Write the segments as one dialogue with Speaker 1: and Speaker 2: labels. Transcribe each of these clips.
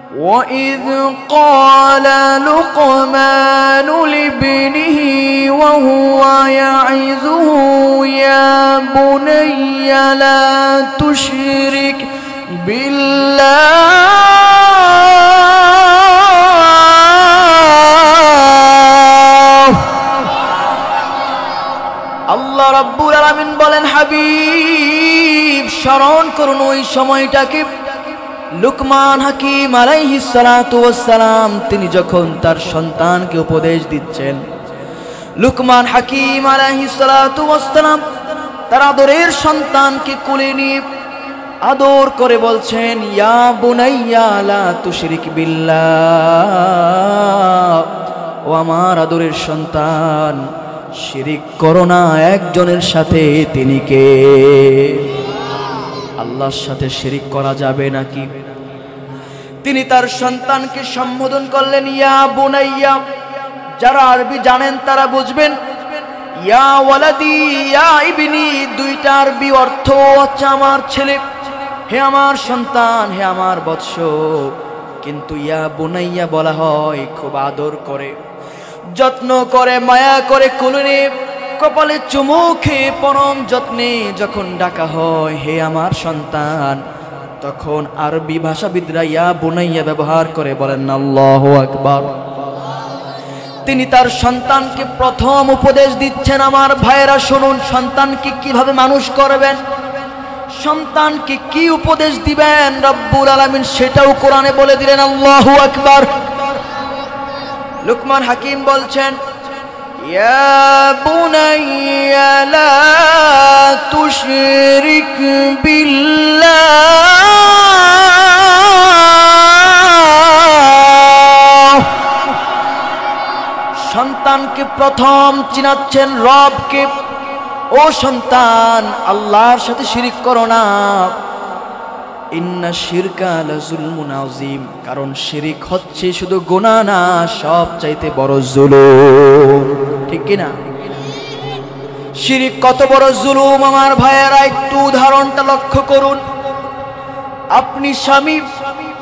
Speaker 1: وَإِذْ قَالَ لُقْمَانُ لِابْنِهِ وَهُوَ يَعِظُهُ يَا بُنَيَّ لَا تُشْرِكْ বিল্লাহ। আল্লাহ রাব্বুল আলামিন বলেন, হাবিব স্মরণ করুন ওই সময়টাকে। লুকমান হাকিম আলাইহিস সালাতু ওয়াস সালাম তিনি যখন তার সন্তানকে উপদেশ দিচ্ছেন, লুকমান হাকিম আলাইহিস সালাতু ওয়াস সালাম তার আদরের সন্তানকে কোলে নিয়ে আদর করে বলছেন, ইয়া বুনাইয়া লা তুশরিক বিল্লাহ, ও আমার আদরের সন্তান, শিরিক করো না একজনের সাথে। তিনি কে? আল্লাহর সাথে শিরিক করা যাবে নাকি? তিনি তার সন্তানকে সম্বোধন করলেন ইয়া বুনাইয়া। যারা আরবি জানেন তারা বুঝবেন, ইয়া ওয়ালাদি ইয়া ইবনি দুইটা আরবি অর্থ হচ্ছে আমার ছেলে, হে আমার সন্তান, হে আমার বৎস। কিন্তু ইয়া বুনাইয়া বলা হয় খুব আদর করে, যত্ন করে, মায়া করে, কোলে কপালে চুমু খেয়ে পরম যত্নে যখন ডাকা হয় হে আমার সন্তান, তখন আরবি ভাষাবিদরা ইয়া বুনাইয়া ব্যবহার করে, বলেন আল্লাহু আকবার। তিনি তার সন্তানকে প্রথম উপদেশ দিচ্ছেন। আমার ভাইয়েরা শুনুন, সন্তানকে কিভাবে মানুষ করবেন, সন্তানকে কি উপদেশ দিবেন রব্বুল আলামিন সেটাও কোরআনে বলে দিলেন। আল্লাহু আকবার। লুকমান হাকিম বলছেন, ইয়া বুনাইয়া লা তুশরিক বিল্লাহ। সন্তানকে প্রথম চিনাচ্ছেন রবকে। ও সন্তান, আল্লাহর সাথে শিরিক করো না। ইন্না শিরকা লাযুলমুন আযীম, কারণ শিরিক হচ্ছে শুধু গুনাহ না, সব চাইতে বড় জুলুম। ঠিক কি না? শিরিক কত বড় জুলুম আমার ভাইয়েরা, একটু উদাহরণটা লক্ষ্য করুন। আপনি স্বামী,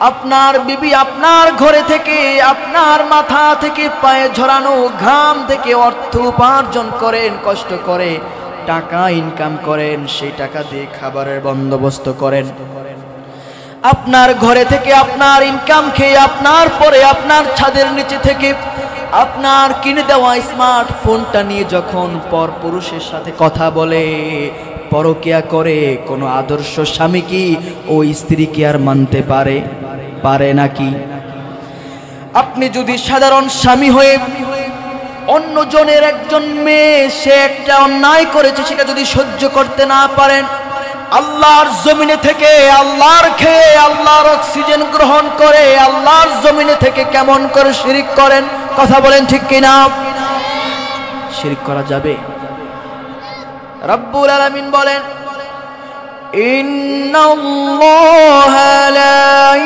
Speaker 1: আপনার বিবি আপনার ঘরে থেকে, আপনার মাথা থেকে পায়ে ঝরানো ঘাম থেকে অর্থ উপার্জন করেন, কষ্ট করে টাকা ইনকাম করেন, সেই টাকা দিয়ে খাবারের বন্দোবস্ত করেন। আপনার ঘরে থেকে আপনার ইনকাম খেয়ে, আপনার পরে আপনার ছাদের নিচে থেকে আপনার কিনে দেওয়া স্মার্টফোনটা নিয়ে যখন পর পুরুষের সাথে কথা বলে, পরকিয়া করে, কোনো আদর্শ স্বামী কি ওই স্ত্রী কি আর মানতে পারে নাকি? আপনি যদি সাধারণ স্বামী হয়ে অন্য জনের একজন মেয়ে সে একটা অন্যায় করেছে সেটা যদি সহ্য করতে না পারেন, আল্লাহর জমিনে থেকে আল্লাহর খেয়ে আল্লাহর অক্সিজেন গ্রহণ করে আল্লাহর জমিনে থেকে কেমন করে শিরিক করেন? কথা বলেন ঠিক কিনা? শিরিক করা যাবে? রব্বুল আলামিন বলেন, ইন্নাল্লাহা লা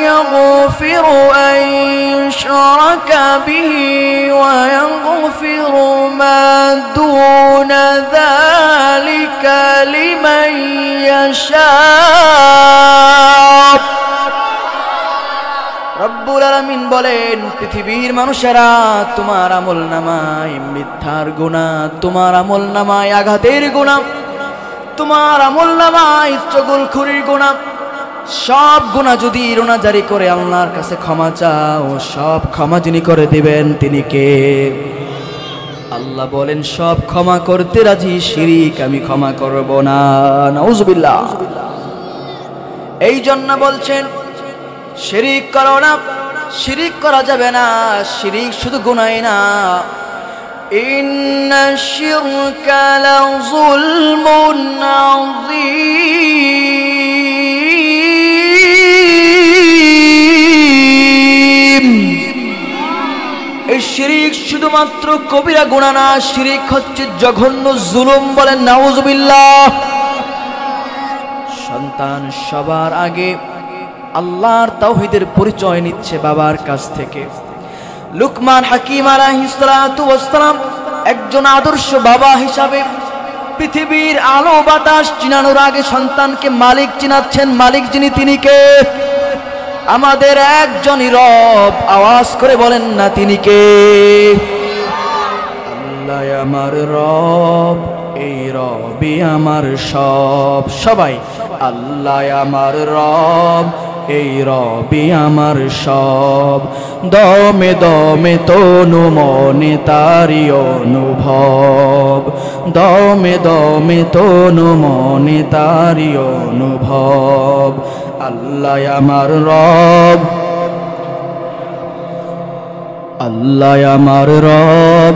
Speaker 1: ইয়াগফিরু আন ইউশরাকা বিহি ওয়া ইয়াগফিরু মা দুনা যালিকা লিমান ইয়াশা। রব্বুল আলামিন বলেন, পৃথিবীর মানুষেরা তোমার আমলনামায় মিথ্যার গুনাহ, তোমার আমলনামায় আঘাতের গুনাহ, তোমার আমলনামায় চগলখুরির গুনাহ, সব গুনাহ যদি রোনাজারি করে আল্লাহর কাছে ক্ষমা চাও, সব ক্ষমা যিনি করে দিবেন তিনি কে? আল্লাহ বলেন, সব ক্ষমা করতে রাজি, শিরিক আমি ক্ষমা করব না। নাউজুবিল্লাহ। এই জন্য বলছেন শিরিক করো না, শিরিক করা যাবে না। শিরিক শুধু গুনাহ না, ইন্না শিরকা লাযুলমুন আযীম। এই শিরিক শুধুমাত্র কবিরা গুনাহ না, শিরিক হচ্ছে জঘন্য জুলুম। বলেন নাউজুবিল্লাহ। সন্তান সবার আগে আল্লাহর তাওহীদের পরিচয় নিচ্ছে বাবার কাছ থেকে। লুকমান হাকিম আলাইহিস সালাতু ওয়াস সালাম একজন আদর্শ বাবা হিসাবে পৃথিবীর আলো বাতাস চিনানোর আগে সন্তানকে মালিক চিনাচ্ছেন। মালিক যিনি তিনি কে? আমাদের একজনই রব, আওয়াজ করে বলেন না তিনি কে? আল্লাহ আমার রব, এই রবই আমার সব। সবাই আল্লাহ আমার রব, এই রবি আমার সব। দমে দমে তনু মনে তারি অনুভব, দমে দমে তনু মনে তারি অনুভব। আল্লাহ আমার রব, আল্লাহ আমার রব,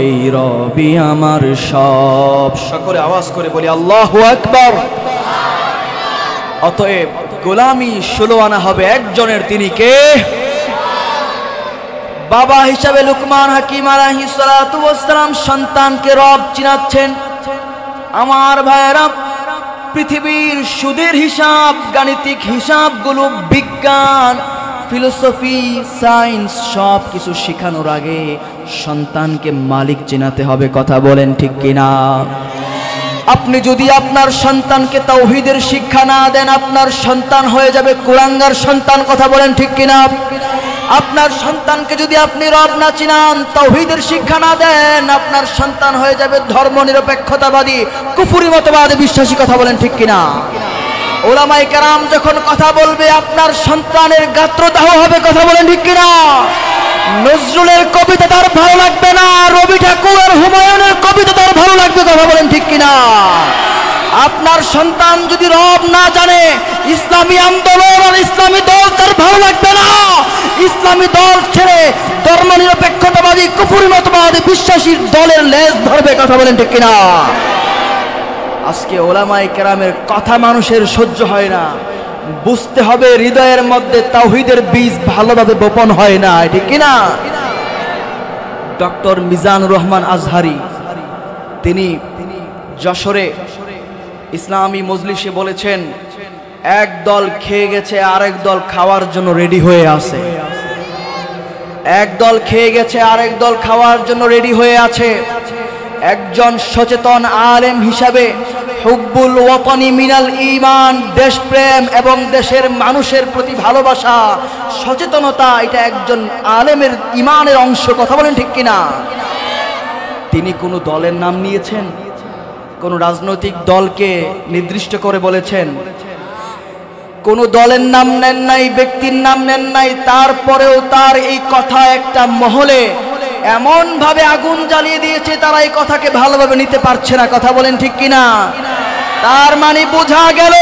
Speaker 1: এই রবি আমার সব। সকলে আওয়াজ করে বলি আল্লাহু আকবার। অতএব গোলামি 16 আনা হবে একজনের, তিনি কে? বাবা হিসাবে লুকমান হাকিম আলাইহিস সালাতু ওয়াস সালাম সন্তানকে রব চিনাচ্ছেন। আমার ভাইরা, পৃথিবীর সুদের হিসাব, গাণিতিক হিসাবগুলো, বিজ্ঞান, ফিলোসফি, সায়েন্স সব কিছু শেখানোর আগে সন্তানকে মালিক চিনাতে হবে। কথা বলেন ঠিক কিনা? আপনি যদি আপনার সন্তানকে তাওহীদের শিক্ষা না দেন, আপনার সন্তান হয়ে যাবে কুলাঙ্গার সন্তান। কথা বলেন ঠিক কিনা? আপনার সন্তানকে যদি আপনি রব না চিনান, তাওহীদের শিক্ষা না দেন, আপনার সন্তান হয়ে যাবে ধর্মনিরপেক্ষতাবাদী, কুফরি মতবাদে বিশ্বাসী। কথা বলেন ঠিক কিনা? ওলামায়ে কেরাম যখন কথা বলবে, আপনার সন্তানের গাত্রদাহ হবে। কথা বলেন ঠিক কিনা? নজরুলের কবিতা তার ভালো লাগবে না, রবি ঠাকুর, হুমায়ুনের কবিতা তার ভালো লাগবে। কথা বলেন ঠিক কিনা? আপনার সন্তান যদি রব না জানে, ইসলামী আন্দোলন আর ইসলামী দল তার ভালো লাগবে না। ইসলামী দল ছেড়ে ধর্মনিরপেক্ষতাবাদী, কুফরি মতবাদী বিশ্বাসীর দলের লেজ ধরবে। কথা বলেন ঠিক কিনা? আজকে ওলামায়ে কেরামের কথা মানুষের সহ্য হয় না। বুঝতে হবে হৃদয়ের মধ্যে তাওহীদের বীজ ভালোভাবে বপন হয় না, ঠিক কিনা? ডক্টর মিজানুর রহমান আজহারি তিনি যশোরে ইসলামী মজলিসে বলেছেন, এক দল খেয়ে গেছে, আরেক দল খাওয়ার জন্য রেডি হয়ে আছে। এক দল খেয়ে গেছে, আরেক দল খাওয়ার জন্য রেডি হয়ে আছে। একজন সচেতন আলেম হিসাবে হুব্বুল ওয়াতানি মিনাল ঈমান, দেশপ্রেম এবং দেশের মানুষের প্রতি ভালোবাসা, সচেতনতা, এটা একজন আলেমের ঈমানের অংশ। কথা বলেন ঠিক কিনা? তিনি কোনো দলের নাম নিয়েছেন, কোন রাজনৈতিক দলকে নির্দিষ্ট করে বলেছেন, কোন দলের নাম নেন নাই, ব্যক্তির নাম নেন নাই। তারপরেও তার এই কথা একটা মহলে এমন ভাবে আগুন জ্বালিয়ে দিয়েছে, তারা এই কথাকে ভালোভাবে নিতে পারছে না। কথা বলেন ঠিক কিনা? তার মানে বোঝা গেল,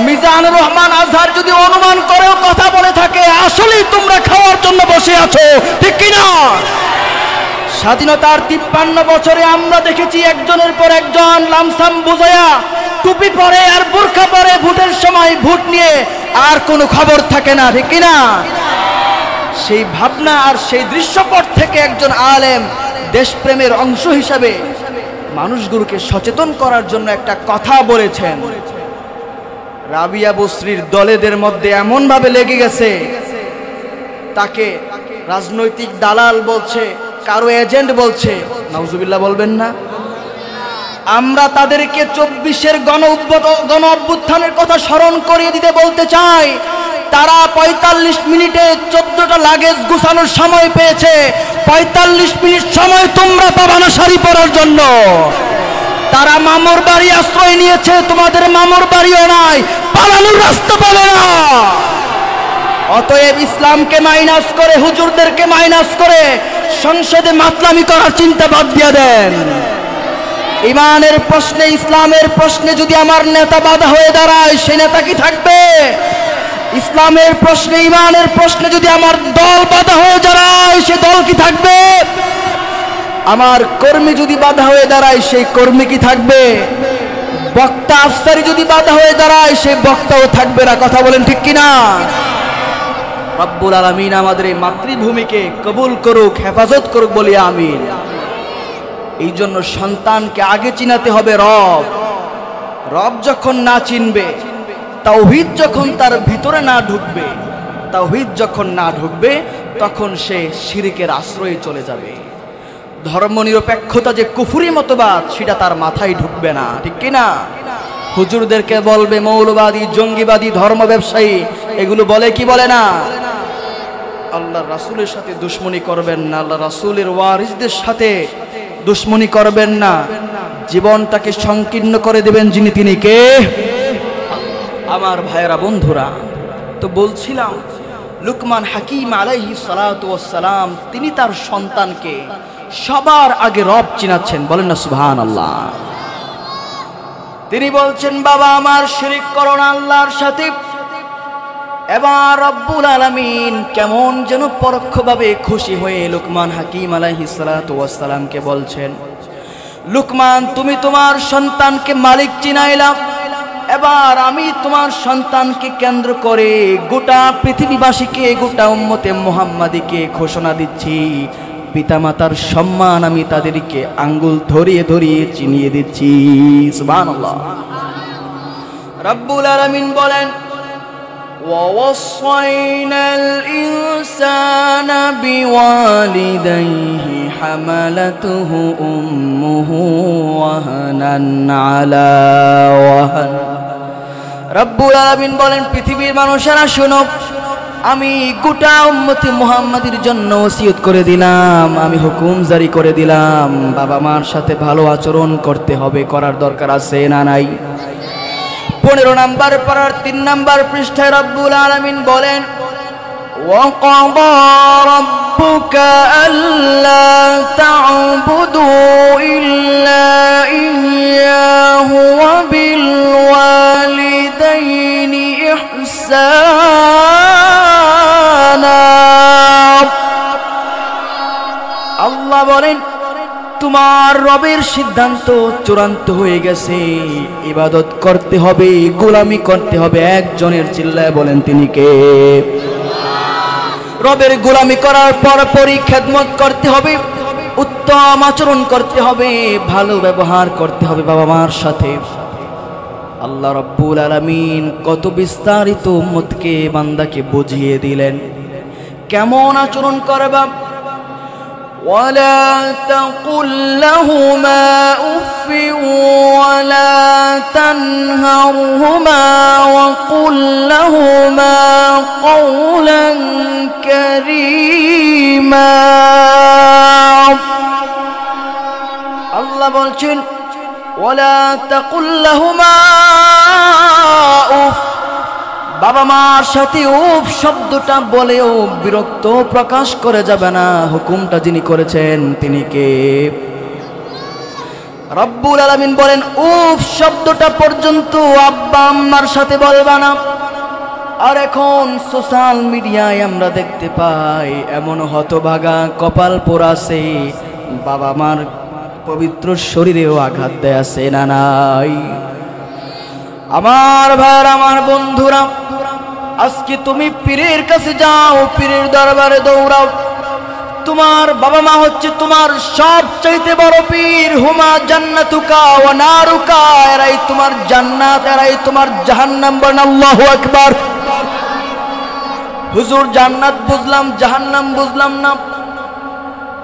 Speaker 1: মিজানুর রহমান আজহার যদি অনুমান করেও কথা বলে থাকে, আসলেই তোমরা খাওয়ার জন্য বসে আছো, ঠিক কিনা? স্বাধীনতার 53 বছরে আমরা দেখেছি একজনের পর একজন লামসাম বুঝায়া টুপি পরে আর বোরকা পরে ভোটের সময় ভোট নিয়ে আর কোনো খবর থাকে না, ঠিক কিনা? সেই ভাবনা আর সেই দৃশ্যপট থেকে একজন আলেম দেশপ্রেমের অংশ হিসাবে মানুষগুলোকে সচেতন করার জন্য একটা কথা বলেছেন। রাবিয়া বসরির দলেদের মধ্যে এমন ভাবে লেগে গেছে, তাকে রাজনৈতিক দালাল বলছে, কারো এজেন্ট বলছে। নাউজুবিল্লাহ বলবেন না? আমরা তাদেরকে 24-এর গণ অভ্যুত্থানের কথা স্মরণ করিয়ে দিতে বলতে চাই। তারা 45 মিনিটে 14টা লাগেজ গুছানোর সময় পেয়েছে। 45 মিনিট সময় তোমরা পাবা না শাড়ি পরার জন্য। তারা মামুর বাড়ি আশ্রয় নিয়েছে, তোমাদের মামুর বাড়িও নাই, পালানোর রাস্তা পাবে না। অতএব ইসলামকে মাইনাস করে, হুজুরদেরকে মাইনাস করে সংসদে মাতলামি করার চিন্তা বাদ দিয়ে দেন। ইমানের প্রশ্নে, ইসলামের প্রশ্নে যদি আমার নেতা বাধা হয়ে দাঁড়ায়, সে নেতা কি থাকবে? ইসলামের প্রশ্নে, ইমানের প্রশ্নে যদি আমার দল বাধা হয়ে দাঁড়ায়, সে দল কি থাকবে? আমার কর্মী যদি বাধা হয়ে দাঁড়ায়, সেই কর্মী কি থাকবে? বক্তা আফসারি যদি বাধা হয়ে দাঁড়ায়, সেই বক্তাও থাকবে না। কথা বলেন ঠিক কিনা? রব্বুল আলামিন আমাদের এই মাতৃভূমিকে কবুল করুক, হেফাজত করুক, বলি আমিন। এই জন্য সন্তানকে আগে চিনাতে হবে রব। রব যখন না চিনবে, তাওহীদ যখন তার ভিতরে না ঢুকবে, তাওহীদ যখন না ঢুকবে, তখন সে শিরকের আশ্রয়ে চলে যাবে। ধর্মনিরপেক্ষতা যে কুফরি মতবাদ, সেটা তার মাথায় ঢুকবে না, ঠিক কিনা? হুজুরদেরকে বলবে মৌলবাদী, জঙ্গিবাদী, ধর্ম ব্যবসায়ী, এগুলো বলে কি বলে না? আল্লাহ রাসূলের সাথে দুশমনি করবেন না, আল্লাহ রাসূলের ওয়ারিসদের সাথে দুশমনি করবেন না, জীবনটাকে সংকীর্ণ করে দেবেন যিনি, তিনি কে? আমার ভাইয়েরা, বন্ধুরা, তো বলছিলাম লুকমান হাকিম আলাইহিস সালাতু ওয়াস সালাম তিনি তার সন্তানকে সবার আগে রব চিনাচ্ছেন, বলেন না সুবহানাল্লাহ। তিনি বলছেন, বাবা আমার শিরক করো না আল্লাহর সাথে। এবার রব্বুল আলামিন কেমন যেন পরোক্ষভাবে খুশি হয়ে লুকমান হাকিম আলাইহিস সালাতু ওয়াস সালামকে বলছেন, লুকমান তুমি তোমার সন্তানকে মালিক চিনাইলা, এবার আমি তোমার সন্তানকে কেন্দ্র করে গোটা পৃথিবীবাসীকে, গোটা উম্মতে মুহাম্মাদীকে ঘোষণা দিচ্ছি, পিতামাতার সম্মান আমি তাদেরকে আঙ্গুল ধরিয়ে ধরিয়ে চিনিয়ে দিচ্ছি। সুবহানাল্লাহ। রব্বুল আলামিন বলেন, وَوَصَّيْنَا الْإِنسَانَ بِوَالِدَيْهِ حَمَلَتْهُ أُمُّهُ وَهْنًا عَلَى وَهْنٍ। রব্বুল আলামিন বলেন, পৃথিবীর মানুষেরা শোনো, আমি গোটা উম্মতে মুহাম্মাদীর জন্য ওসিয়ত করে দিলাম, আমি হুকুম জারি করে দিলাম, বাবা মার সাথে ভালো আচরণ করতে হবে, করার দরকার আছে না নাই? 15 নম্বর পারার 3 নম্বর পৃষ্ঠায় রব্বুল আলামিন বলেন, وَقَضَى رَبُّكَ أَلَّا تَعْبُدُوا إِلَّا إِيَّاهُ وَبِالْوَالِدَيْنِ إِحْسَانًا। আল্লাহ বলেন, তোমার রবের সিদ্ধান্ত চূড়ান্ত হয়ে গেছে, ইবাদত করতে হবে, গোলামি করতে হবে একজনের। চিল্লায় বলেন তিনি কে? রবের গোলামি করার পরপরই খেদমত করতে হবে, উত্তম আচরণ করতে হবে, ভালো ব্যবহার করতে হবে বাবা মার সাথে। আল্লাহ রব্বুল আলামিন কত বিস্তারিত উম্মতকে, বান্দাকে বুঝিয়ে দিলেন কেমন আচরণ করবা। ولا تقل لهما أف ولا تنهرهما وقل لهما قولا كريما। আল্লাহ বলছেন, ولا تقل لهما أف, বাবা মার সাথে উফ শব্দটা বলেও বিরক্ত প্রকাশ করে যাবে না। হুকুমটা যিনি করেছেন তিনি কে? রব্বুল আলামিন বলেন, উফ শব্দটা পর্যন্ত আব্বা আম্মার সাথে বলবা না। আর এখন সোশ্যাল মিডিয়ায় আমরা দেখতে পাই এমন হতভাগা কপাল পোড়াছে, বাবা মার পবিত্র শরীরেও আঘাত দেয় আছে না নাই? আমার ভাইরা, আমার বন্ধুরা, আজকে তুমি পীরের কাছে যাও, পীরের দরবারে দৌড়াও, তোমার বাবা মা হচ্ছে তোমার সবচাইতে বড় পীর। হুমা জান্নাতুকা ওয়া নারুকা, এরাই তোমার জান্নাত, এরাই তোমার জাহান্নাম। বলেন আল্লাহু আকবার। হুজুর জান্নাত বুঝলাম, জাহান্নাম বুঝলাম না।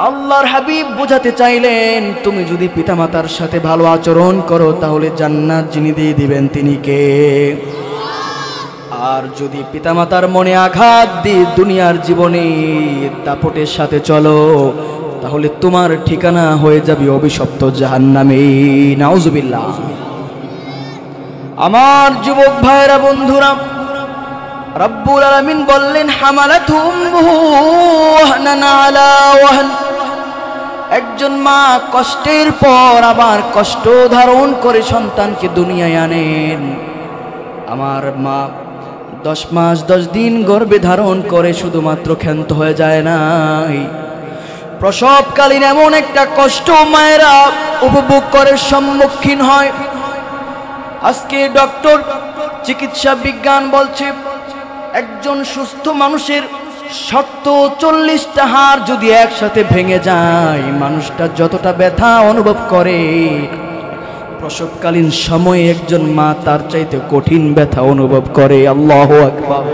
Speaker 1: আল্লাহর হাবিব বোঝাতে চাইলেন, তুমি যদি পিতামাতার সাথে ভালো আচরণ করো তাহলে জান্নাত যিনি দিয়ে দিবেন তিনি কে? আর যদি পিতামাতার মনে আঘাত দিয়ে দুনিয়ার জীবনে দাপটের সাথে চলো তাহলে তোমার ঠিকানা হয়ে যাবে অভিশপ্ত জাহান্নামে। নাউজুবিল্লাহ। আমার যুবক ভাইরা, বন্ধুরা, রব্বুল আলামিন বললেন, হামালাতু উম্মুহু ওয়াহনান আলা ওয়াহন। একজন মা কষ্টের পর আবার কষ্ট ধারণ করে সন্তানকে দুনিয়ায় আনেন। আমার মা 10 মাস 10 দিন গর্ভে ধারণ করে শুধুমাত্র ক্ষান্ত হয়ে যায় নাই, প্রসবকালীন এমন একটা কষ্ট মায়েরা উপভোগ করে সম্মুখীন হয়। আজকে ডক্টর, চিকিৎসা বিজ্ঞান বলছে, একজন সুস্থ মানুষের 40টা হাড় যদি একসাথে ভেঙে যায়, মানুষটা যতটা ব্যথা অনুভব করে, প্রসবকালীন সময়ে একজন মা তার চাইতে কঠিন ব্যথা অনুভব করে। আল্লাহু আকবার।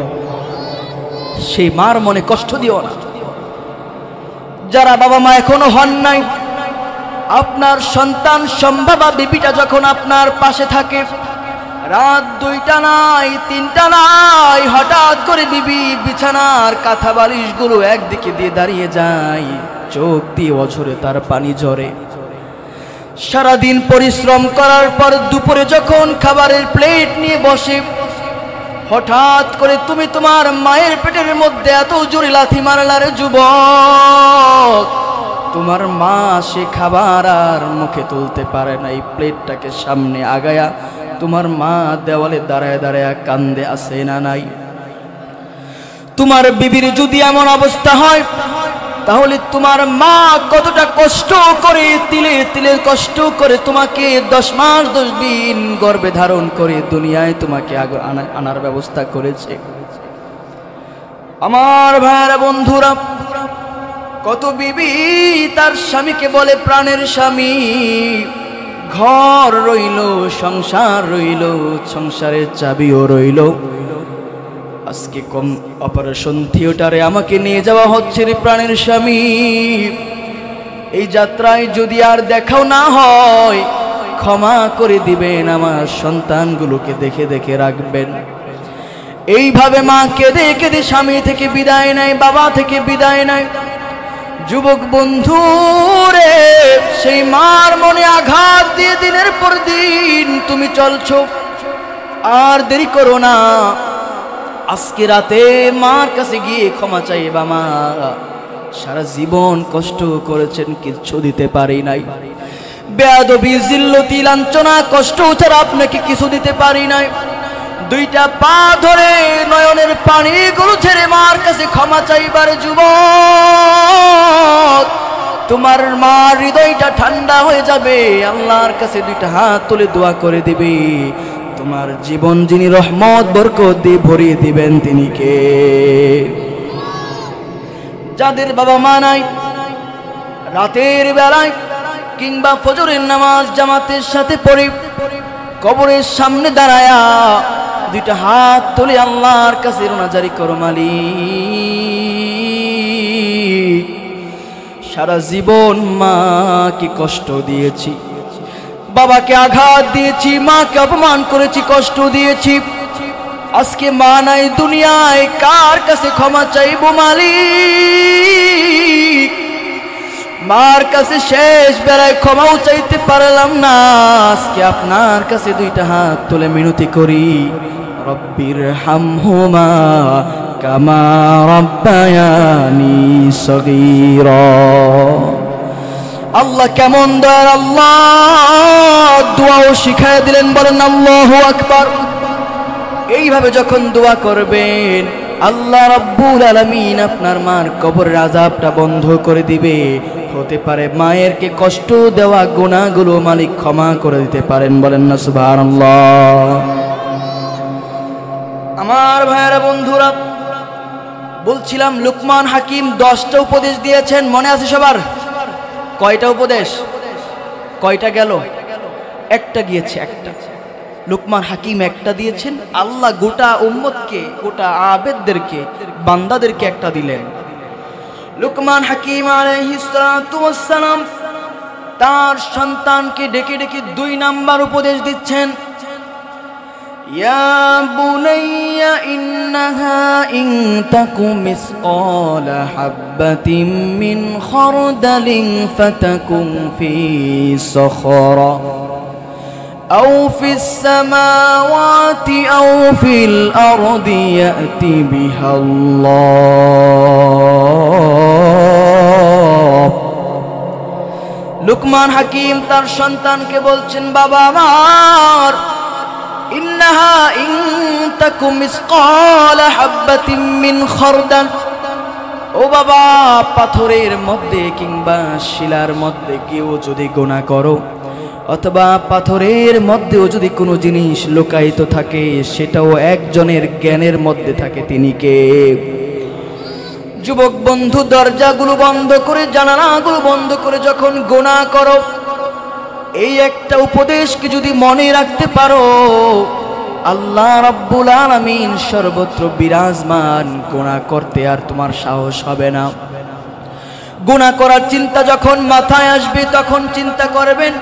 Speaker 1: সেই মার মনে কষ্ট দিও না। যারা বাবা মা এখনো হন নাই, আপনার সন্তান সম্ভাবা বিবিটা যখন আপনার পাশে থাকে, রাত 2টা নাই 3টা নাই, হঠাৎ করে বিবি বিছানার কাঁথা বালিশগুলো একদিকে দিয়ে দাঁড়িয়ে যায়, চোখ দিয়ে অঝরে তার পানি ঝরে। সারাদিন পরিশ্রম করার পর দুপুরে যখন খাবারের প্লেট নিয়ে বসে, হঠাৎ করে তুমি তোমার মায়ের পেটের মধ্যে এত জোরে লাথি মারলা রে যুবক, তোমার মা সে খাবার আর মুখে তুলতে পারে না। এই প্লেটটাকে সামনে আগায়া তোমার মা দেওয়ালে দাঁড়ায় দাঁড়ায় কান্দে, আছে না নাই? তোমার বিবির যদি এমন অবস্থা হয়, তাহলে তোমার মা কতটা কষ্ট করে, তিলে তিলে কষ্ট করে তোমাকে 10 মাস 10 দিন গর্ভে ধারণ করে দুনিয়ায় তোমাকে আনার ব্যবস্থা করেছে। আমার ভাইরা বন্ধুরা, কত বিবি তার স্বামীকে বলে প্রাণের স্বামী, ঘর রইল, সংসার রইল, সংসারের চাবিও রইল, আজকে কম অপারেশন থিয়েটারে আমাকে নিয়ে যাওয়া হচ্ছে রে প্রাণের স্বামী, এই যাত্রায় যদি আর দেখাও না হয় ক্ষমা করে দিবেন, আমার সন্তানগুলোকে দেখে দেখে রাখবেন। এইভাবে মা কেঁদে কেঁদে স্বামী থেকে বিদায় নেয়, বাবা থেকে বিদায় নেয়। যুবক বন্ধু রে, সেই মার মনে আঘাত দিয়ে দিনের পর দিন তুমি চলছো, আর দেরি করো না, আজকে রাতে মার কাছে গিয়ে ক্ষমা চাইবা। মা সারা জীবন কষ্ট করেছেন, কিচ্ছু দিতে পারি নাই, বেয়াদবি জিল্লতি লাঞ্ছনা কষ্ট ছাড়া আপনাকে কিছু দিতে পারি নাই। 2টা পা ধরে নয়নের পানিগুলো ছেড়ে মার কাছে ক্ষমা চাইবার যুবক, তোমার মার হৃদয়টা ঠান্ডা হয়ে যাবে, আল্লাহর কাছে 2টা হাত তুলে দোয়া করে দিবে, তোমার জীবন যিনি রহমত বরকত দিয়ে ভরিয়ে দিবেন তিনি কে? যাদের বাবা মা নাই, রাতের বেলায় কিংবা ফজরের নামাজ জামাতের সাথে পড়ে কবরের সামনে দাঁড়ায়া 2টা হাত তুলে আল্লাহর কাছে রোনাজারি করো, মালিক সারা জীবন মাকে কষ্ট দিয়েছি, বাবাকে আঘাত দিয়েছি, মাকে অপমান করেছি, কষ্ট দিয়েছি, আজকে মা নাই দুনিয়ায়, কার কাছে ক্ষমা চাইবো মালিক? মার কাছে শেষ বেলায় ক্ষমাও চাইতে পারলাম না, আজকে আপনার কাছে 2টা হাত তুলে মিনতি করি, রব্বির হামহুমা কামা রাব্বায়ানি সগীরা। আল্লাহ কেমন দয়ার আল্লাহ, দোয়াও শিখায় দিলেন, বলেন আল্লাহু আকবার। এইভাবে যখন দোয়া করবেন আল্লাহ রাব্বুল আলামিন আপনার মার কবরের আযাবটা বন্ধ করে দিবে। হতে পারে মায়েরকে কষ্ট দেওয়া গুনাহগুলো মালিক ক্ষমা করে দিতে পারেন, বলেন না সুবহানাল্লাহ। আমার ভাইয়েরা বন্ধুরা, বলছিলাম লুকমান হাকিম 10টা উপদেশ দিয়েছেন, মনে আছে সবার? কয়টা উপদেশ? কয়টা গেল? একটা গিয়েছে, একটা। লুকমান হাকিম একটা দিয়েছেন, আল্লাহ গোটা উম্মতকে, গোটা আবেদদেরকে, বান্দাদেরকে একটা দিলেন। লুকমান হাকিম আলাইহিস সালাতু ওয়াস সালাম তার সন্তানকে ডেকে ডেকে 2 নাম্বার উপদেশ দিচ্ছেন। ইয়া বুনাইয়া ইন্নাহা ইন তাকু মিসকালা হাববাতিন মিন খারদালিন ফাতাকুন ফি সখরা আও ফিস সামাওয়াতি আও ফিল আরদি ইয়াতি বিহাল্লাহ। লুকমান হাকিম তার সন্তানকে বলছেন, বাবা আমার, ইন্নাহা ইন তাকু মিসকালা হাববাতিন মিন খারদাল, ও বাবা, পাথরের মধ্যে কিংবা শিলার মধ্যে কেউ যদি গুনাহ করো, অথবা পাথরের মধ্যেও যদি কোনো জিনিস লুকায়িত থাকে, সেটাও একজনের জ্ঞানের মধ্যে থাকে, তিনি কে? যুবক বন্ধু, দরজাগুলো বন্ধ করে, জানালাগুলো বন্ধ করে যখন গুনাহ করো, এই একটা উপদেশকে যদি মনে রাখতে পারো, আল্লাহ রাব্বুল আলামিন সর্বত্র বিরাজমান, গুনাহ করতে আর তোমার সাহস হবে না। গুনাহ করার চিন্তা যখন মাথায় আসবে, তখন চিন্তা করবেন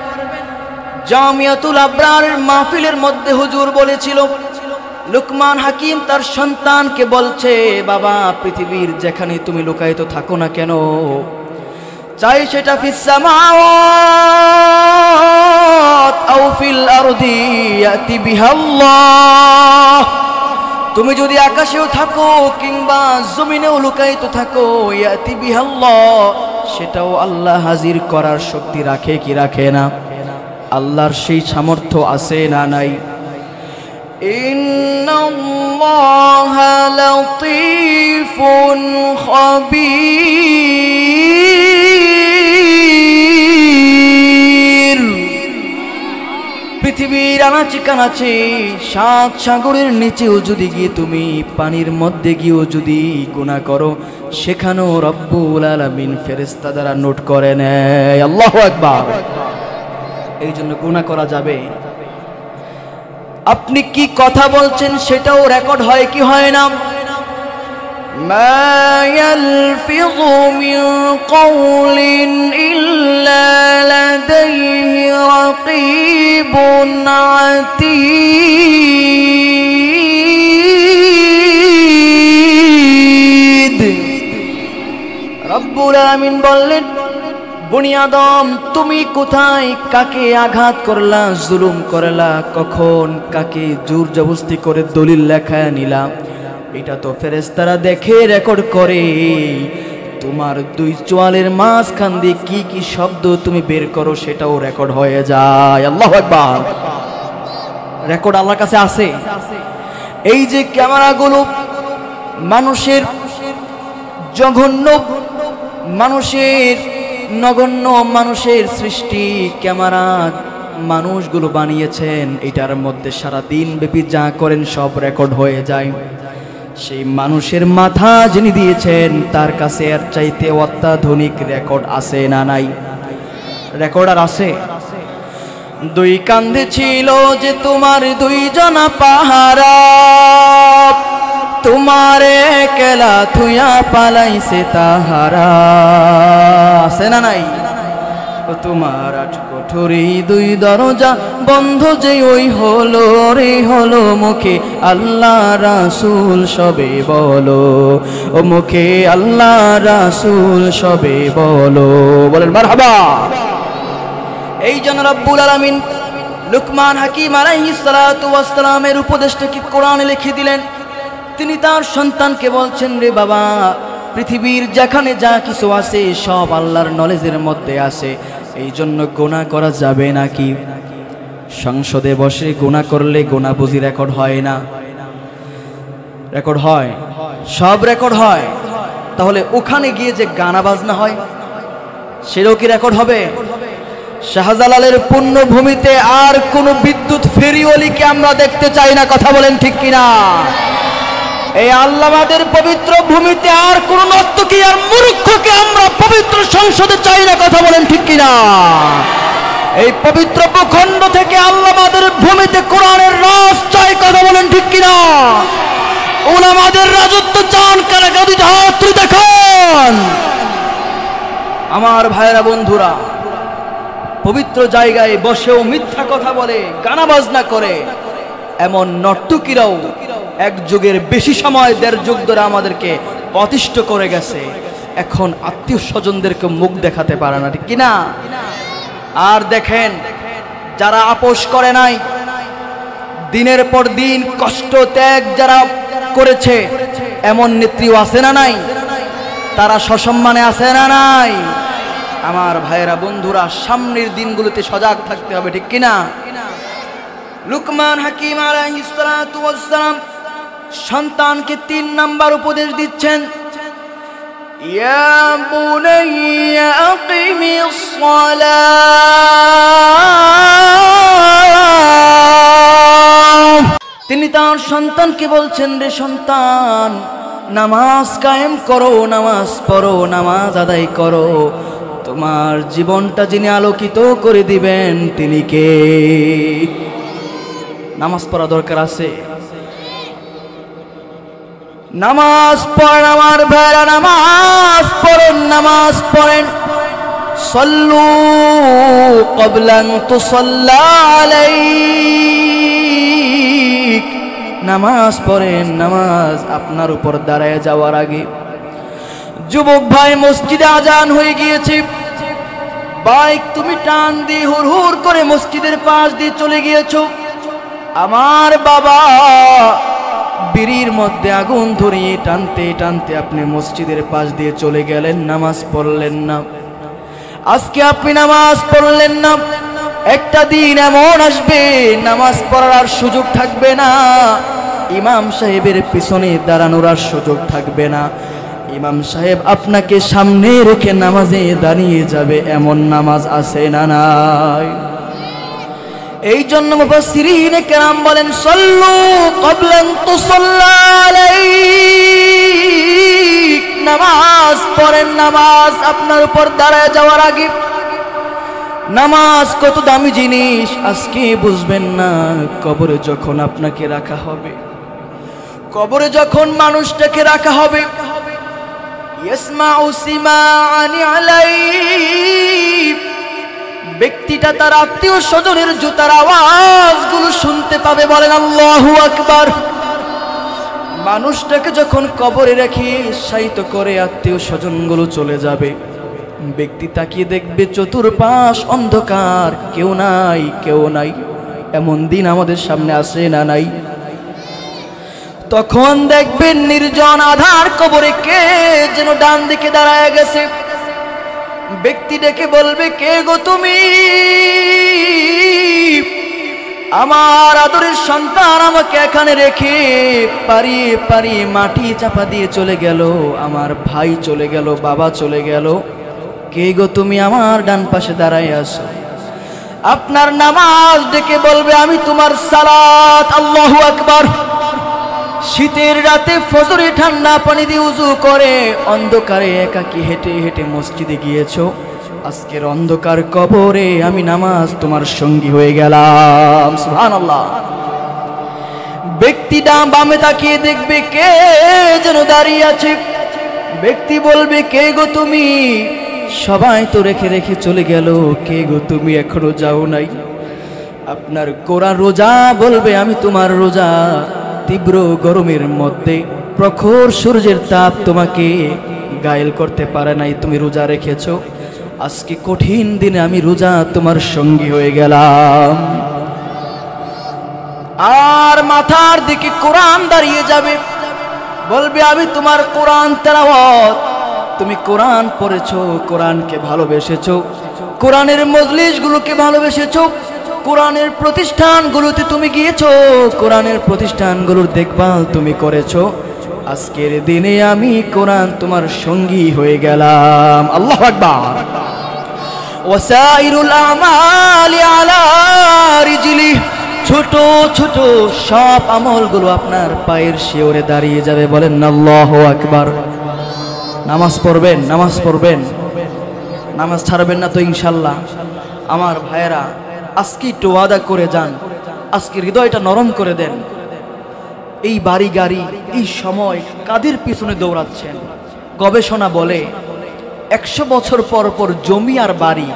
Speaker 1: জামিয়াতুল আবরারের মাহফিলের মধ্যে হুজুর বলেছিল, লুকমান হাকিম তার সন্তানকে বলছে, বাবা পৃথিবীর যেখানে তুমি লুকায়িত থাকো না কেন, চাই সেটা ফিস সামাওয়াত আও ফিল আরদি ইয়াতি বিহাল্লাহ, তুমি যদি আকাশেও থাকো কিংবা জমিনেও লুকায়িত থাকো, ইয়াতি বিহাল্লাহ, সেটাও আল্লাহ হাজির করার শক্তি রাখে কি রাখে না? আল্লাহর সেই সামর্থ্য আছে না নাই? ইন্নাল্লাহা লাতীফুন খাবীর। পৃথিবীর আনাচে কানাচে, সাত সাগরের নিচেও যদি গিয়ে তুমি পানির মধ্যে গিয়েও যদি গুনাহ করো, সেখানেও রব্বুল আলামিন ফেরেশতা দ্বারা নোট করে নেয়। আল্লাহু আকবার। এই জন্য গুনাহ করা যাবে। আপনি কি কথা বলছেন সেটাও রেকর্ড হয় কি হয় না? মা ইয়ালফিযু মিন কওলিন ইল্লা লাদাইহি রাকীবুন আতীদ। রব্বুল আলামিন বললেন, বনি আদম তুমি কোথায় কাকে আঘাত করলা, জুলুম করলা, কখন কাকে জোর জবরদস্তি করে দলিল লেখায় নিলা, এটা তো ফেরেশতারা দেখে রেকর্ড করে। তোমার দুই চোয়ালের মাঝখান দিয়ে কি কি শব্দ তুমি বের করো সেটাও রেকর্ড হয়ে যায়। আল্লাহু আকবার। রেকর্ড আল্লাহর কাছে আছে। এই যে ক্যামেরাগুলো মানুষের জঘন্য, মানুষের নগণ্য, মানুষের সৃষ্টি ক্যামেরা মানুষগুলো বানিয়েছেন, এটার মধ্যে সারা দিন ব্যাপী যা করেন সব রেকর্ড হয়ে যায়। সেই মানুষের মাথা যিনি দিয়েছেন তার কাছে এর চাইতে অত্যাধুনিক রেকর্ড আছে না নাই? রেকর্ডার আছে। দুই কান্ধে ছিল যে তোমার দুইজনা পাহারা, তোমারে কেলা থুয়া পালাইছে তাহারা, আছে না নাই? তোমার আট কোঠরি দুই দরজা বন্ধ যে ওই হলো রে হলো, মুখে আল্লাহ রাসূল সবে বলো, ও মুখে আল্লাহ রাসূল সবে বলো। বলেন মারহাবা। এই জন্য রব্বুল আলামিন লুকমান হাকিম আলাইহিস সালাতু ওয়াস সালামের উপদেশটাকে কোরআনে লিখে দিলেন। তিনি তার সন্তানকে বলছেন, রে বাবা পৃথিবীর যেখানে যা কিছু আছে সব আল্লাহর নলেজের মধ্যে আছে। এই জন্য গুনাহ করা যাবে নাকি? সংসদে বসে গুনাহ করলে গুনাহ বুঝি রেকর্ড হয় না? রেকর্ড হয়, সব রেকর্ড হয়। তাহলে ওখানে গিয়ে যে গানা বাজনা হয় সেটাও কি রেকর্ড হবে? শাহজালালের পুণ্যভূমিতে আর কোন বিদ্যুৎ ফেরিওয়ালিকে আমরা দেখতে চাই না, কথা বলেন ঠিক কিনা? এই আল্লামাদের পবিত্র ভূমিতে আর কোন নর্তকী আর মূর্খকে আমরা পবিত্র সংসদে চাই না, কথা বলেন ঠিক কিনা? এই পবিত্র ভূখণ্ড থেকে আল্লামাদের ভূমিতে কোরআনের রাজ চাই, কথা বলেন ঠিক কিনা? উলামাদের রাজত্ব চান কারা? গাদি হাত তুলে দেখান। আমার ভাইরা বন্ধুরা, পবিত্র জায়গায় বসেও মিথ্যা কথা বলে, গানা বাজনা করে, এমন নর্তকীরাও এক যুগের বেশি সময়, দেড় যুগ ধরে আমাদেরকে অতিষ্ঠ করে গেছে। এখন আত্মীয় স্বজনদেরকে মুখ দেখাতে পারে না, ঠিক কিনা? আর দেখেন, যারা আপোষ করে নাই, দিনের পর দিন কষ্ট ত্যাগ যারা করেছে, এমন নেত্রীও আছে না নাই? তারা সসম্মানে আছে না নাই? আমার ভাইরা বন্ধুরা, সামনের দিনগুলোতে সজাগ থাকতে হবে, ঠিক কিনা? লুকমান হাকিম আলাইহিস সালাতু ওয়াস সালাম সন্তানকে 3 নাম্বার উপদেশ দিচ্ছেন। ইয়া বুনাইয়া আকিমিস সালাহ। তিনি তার সন্তানকে বলছেন, রে সন্তান, নামাজ কায়েম করো, নামাজ পড়ো, নামাজ আদায় করো। তোমার জীবনটা যিনি আলোকিত করে দিবেন তিনি কে? নামাজ পড়া দরকার আছে। নামাজ পড়েন আমার ভাইরা, নামাজ পড়েন, নামাজ পড়েন। সল্লু ক্বাবলা আন তুসাল্লা আলাইক, নামাজ পড়েন, নামাজ আপনার উপর দাঁড়ায় যাওয়ার আগে। যুবক ভাই, মসজিদে আজান হয়ে গিয়েছে, বাইক তুমি টান দিয়ে হুড় হুড় করে মসজিদের পাশ দিয়ে চলে গিয়েছো। আমার বাবা বিড়ির মধ্যে আগুন ধরিয়ে টানতে টানতে আপনি মসজিদের পাশ দিয়ে চলে গেলেন, নামাজ পড়লেন না। আজকে আপনি নামাজ পড়লেন না, একটা দিন এমন আসবে নামাজ পড়ার আর সুযোগ থাকবে না, ইমাম সাহেবের পিছনে দাঁড়ানোর আর সুযোগ থাকবে না। ইমাম সাহেব আপনাকে সামনে রেখে নামাজে দাঁড়িয়ে যাবে, এমন নামাজ আছে না নাই? এই জন্য মুফাসসিরিনে কেরাম বলেন সল্লু ক্বাবলা আন তুসাল্লা আলাইক, নামাজ পড়েন, নামাজ আপনার উপর দাঁড়ায় যাওয়ার আগে। নামাজ কত দামি জিনিস আজকে বুঝবেন না। কবরে যখন আপনাকে রাখা হবে, কবরে যখন মানুষটাকে রাখা হবে, ইয়াসমাউ সিমাআনি আলাইহি, ব্যক্তিটা তার আত্মীয় স্বজনের জুতার আওয়াজগুলো শুনতে পাবে। বলেন আল্লাহু আকবার। মানুষটাকে যখন কবরে রেখে শায়িত করে আত্মীয় স্বজনগুলো চলে যাবে, ব্যক্তি তাকিয়ে দেখবে চতুর্পাশ অন্ধকার, কেউ নাই, কেউ নাই। এমন দিন আমাদের সামনে আসে না নাই? তখন দেখবেন নির্জন আধার কবরে কে যেন ডান দিকে দাঁড়ায় গেছে। ব্যক্তি ডেকে বলবে, কে গো তুমি? আমার আদরের সন্তান আমাকে এখানে রেখে পারিয়ে পারিয়ে মাটি চাপা দিয়ে চলে গেল, আমার ভাই চলে গেল, বাবা চলে গেল, কে গো তুমি আমার ডান পাশে দাঁড়ায় আছো? আপনার নামাজ ডেকে বলবে, আমি তোমার সালাত। আল্লাহু আকবার। শীতের রাতে ফজরে ঠান্ডা পানি দিয়ে উযু করে অন্ধকারে একাকী হেঁটে হেঁটে মসজিদে গিয়েছো, আজকের অন্ধকার কবরে আমি নামাজ তোমার সঙ্গী হয়ে গেলাম। সুবহানাল্লাহ। ব্যক্তি ডান বামে তাকিয়ে দেখবে কে যেন দাঁড়িয়ে আছে। ব্যক্তি বলবে, কে গো তুমি? সবাই তো রেখে রেখে চলে গেল, কে গো তুমি এখনো যাও নাই? আপনার কোরআন রোজা বলবে, আমি তোমার রোজা। তীব্র গরমের মধ্যে প্রখর সূর্যের তাপ তোমাকে গায়েল করতে পারে নাই, তুমি রোজা রেখেছো। আজকে কঠিন দিনে আমি রোজা তোমার সঙ্গী হয়ে গেলাম। আর মাথার দিকে কোরআন দাঁড়িয়ে যাবে, বলবে, আমি তোমার কোরআন তেলাওয়াত। তুমি কোরআন পড়েছো, কোরআনকে ভালোবেসেছো, কোরআনের মজলিসগুলোকে ভালোবেসেছো, কোরআনের প্রতিষ্ঠানগুলোতে তুমি গিয়েছো, কোরআনের প্রতিষ্ঠানগুলোর দেখভাল তুমি করেছো। আজকের দিনে আমি কোরআন তোমার সঙ্গী হয়ে গেলাম। আল্লাহু আকবার। ওয়াসাইরুল আমালি আলা রিজলি, ছোট ছোট সব আমলগুলো আপনার পায়ের শিওরে দাঁড়িয়ে যাবে। বলেন আল্লাহু আকবার। নামাজ পড়বেন, নামাজ পড়বেন, নামাজ ছাড়বেন না তো ইনশাআল্লাহ। আমার ভাইয়েরা, আজকে একটু ওয়াদা করে যান, আজকে হৃদয়টা নরম করে দেন। এই বাড়ি গাড়ি, এই সময় কাদের পিছনে দৌড়াচ্ছেন? গবেষণা বলে 100 বছর পর পর জমি আর বাড়ি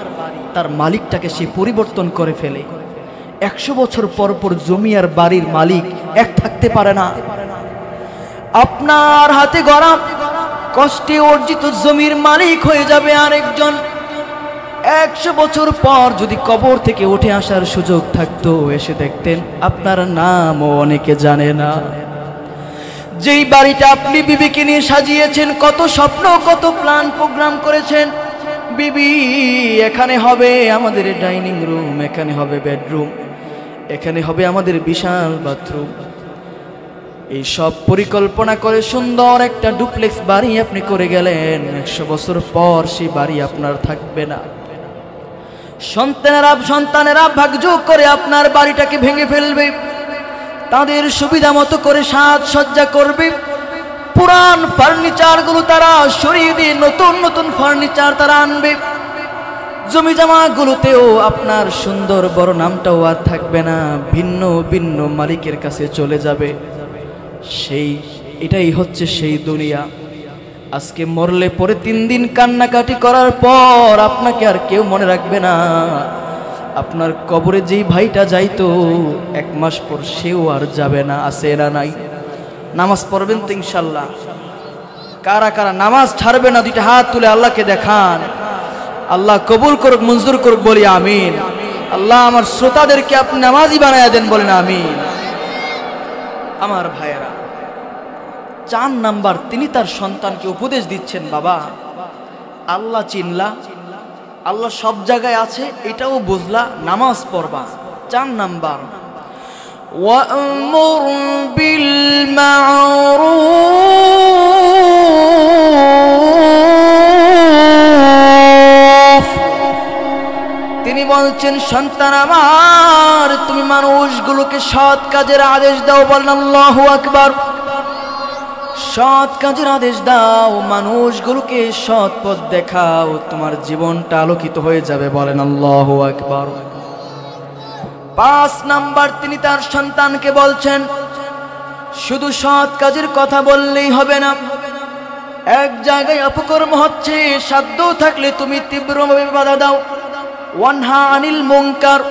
Speaker 1: তার মালিকটাকে সে পরিবর্তন করে ফেলে। 100 বছর পর পর জমি আর বাড়ির মালিক এক থাকতে পারে না। আপনার হাতে গড়া কষ্টে অর্জিত জমির মালিক হয়ে যাবে আরেকজন। 100 বছর পর যদি কবর থেকে উঠে আসার সুযোগ থাকতো, এসে দেখতেন আপনার নামও অনেকে জানে না। যেই বাড়িটা আপনি বিবিকে নিয়ে সাজিয়েছেন, কত স্বপ্ন, কত প্ল্যান প্রোগ্রাম করেছেন, বিবি এখানে হবে আমাদের ডাইনিং রুম, এখানে হবে বেডরুম, এখানে হবে আমাদের বিশাল বাথরুম। এই সব পরিকল্পনা করে সুন্দর একটা ডুপ্লেক্স বাড়ি আপনি করে গেলেন। 100 বছর পর সেই বাড়ি আপনার থাকবে না। সন্তানেরা ভাগযোগ করে আপনার বাড়িটাকে ভেঙে ফেলবে, তাদের সুবিধা মতো করে সাজসজ্জা করবে। পুরান ফার্নিচারগুলো তারা সরিয়ে দিয়ে নতুন নতুন ফার্নিচার তারা আনবে। জমি জামাগুলোতেও আপনার সুন্দর বড় নামটাও আর থাকবে না, ভিন্ন ভিন্ন মালিকের কাছে চলে যাবে। এটাই হচ্ছে সেই দুনিয়া। আজকে মরলে পরে 3 দিন কান্নাকাটি করার পর আপনাকে আর কেউ মনে রাখবে না। আপনার কবরে যেই ভাইটা যাইতো 1 মাস পর সেও আর যাবে না। আছে না নাই? নামাজ পড়বেন তো ইনশাল্লাহ? কারা কারা নামাজ ছাড়বে না 2টা হাত তুলে আল্লাহকে দেখান। আল্লাহ কবুল করুক, মঞ্জুর করুক, বলি আমিন। আল্লাহ আমার শ্রোতাদেরকে আপনি নামাজি বানায়া দেন, বলেন আমিন। আমার ভাইয়েরা, 4 নাম্বার তিনি তার সন্তানকে উপদেশ দিচ্ছেন, বাবা আল্লাহ চিনলা, আল্লাহ সব জায়গায় আছে এটাও বুঝলা, নামাজ পড়বা। 4 নাম্বার, ওয়া'মুর বিল মা'রুফ। তিনি বলছেন, সন্তান আমার, তুমি মানুষগুলোকে সৎ কাজের আদেশ দাও। বলেন আল্লাহু আকবার। সৎ কাজের আদেশ দাও, মানুষগুলোকে সৎ পথ দেখাও, তোমার জীবনটা আলোকিত হয়ে যাবে। বলেন আল্লাহু আকবার। 5 নাম্বার তিনি তার সন্তানকে বলছেন, শুধু সৎ কাজের কথা বললেই হবে না, এক জায়গায় অপকর্ম হচ্ছে, সাধ্য থাকলে তুমি তীব্রভাবে বাধা দাও। ওয়ানহা আনিল মুনকার,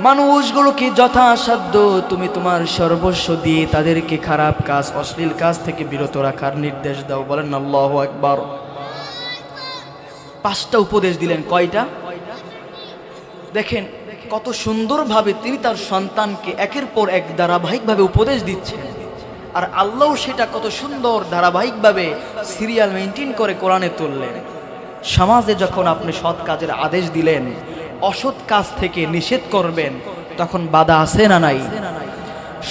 Speaker 1: মানুষগুলোকে যথাসাধ্য তুমি তোমার সর্বস্ব দিয়ে তাদেরকে খারাপ কাজ, অশ্লীল কাজ থেকে বিরত রাখার নির্দেশ দাও। বলেন আল্লাহু আকবার। 5টা উপদেশ দিলেন। কয়টা? দেখেন কত সুন্দরভাবে তিনি তার সন্তানকে একের পর এক ধারাবাহিকভাবে উপদেশ দিচ্ছেন, আর আল্লাহ সেটা কত সুন্দর ধারাবাহিকভাবে সিরিয়াল মেইনটেইন করে কোরআনে তুললেন। সমাজে যখন আপনি সৎ কাজের আদেশ দিলেন, অসৎ কাজ থেকে নিষেধ করবেন, তখন বাধা আছে না নাই?